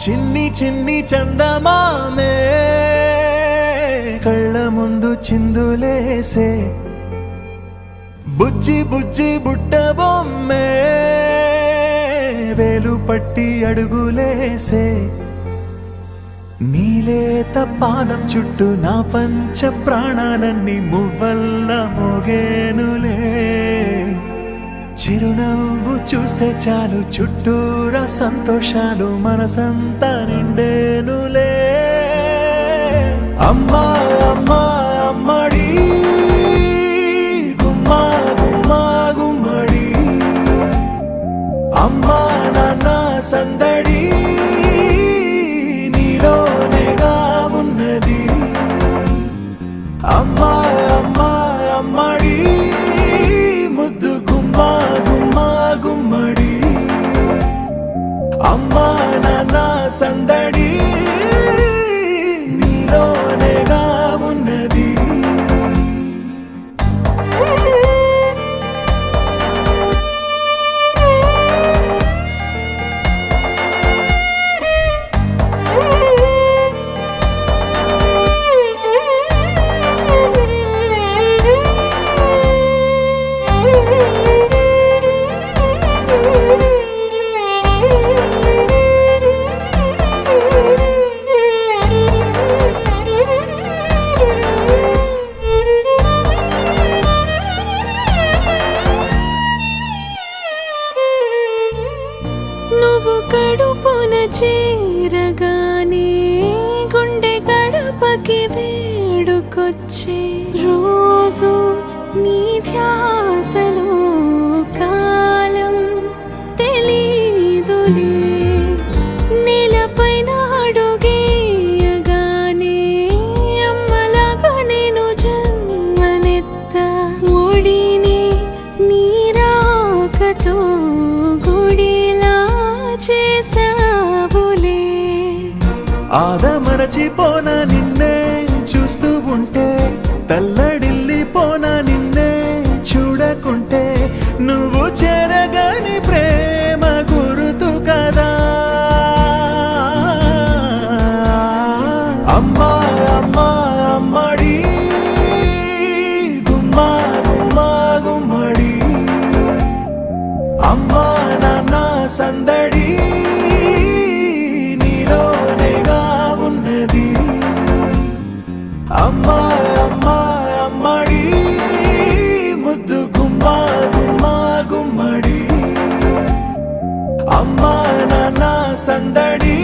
చిన్ని చిన్ని చందమామే కళ్ళ ముందు చిందులేసే బుజ్జి బుజ్జి బుట్ట బొమ్మే వేలు పట్టి అడుగులేసే నీలేత పానం చుట్టూ నా పంచ ప్రాణాలన్నీ మువ్వల్ల మోగేనులే చిరునవ్వు చూస్తే చాలు చుట్టూరా సంతోషాలు మనసంతా నిండేనులే అమ్మా అమ్మా అమ్మడి గుమ్మా గుమ్మా గుమ్మడి అమ్మా నాన్న సందడి నీలోనేగా ఉన్నది అమ్మా అమ్మా అమ్మడి ముద్దు గుమ్మా గుమ్మా గుమ్మడి అమ్మా నాన్న సందడి నీలోనేగా ఉన్నది నువ్వు కడుపున చేరగానే గుండె గడపకి వేడుకొచ్చే రోజు నీ ధ్యాసలో కాలం తెలీదులే నేలపైన అడుగేయగానే అమ్మలాగా నేను జన్మనెత్త ఒడిని నీ రాకతో చేసావులే ఆదమరచిపోనా నిన్నే చూస్తూ ఉంటే తల్లడిల్లిపోనా నిన్నే చూడకుంటే నువ్వు చెరగని ప్రేమ గురుతు కదా అమ్మా అమ్మా అమ్మడి గుమ్మా గుమ్మా గుమ్మడి అమ్మా నాన్న సందడి నీలోనేగా ఉన్నది అమ్మా అమ్మా అమ్మడి ముద్దు గుమ్మా గుమ్మా గుమ్మడి అమ్మా నాన్న సందడి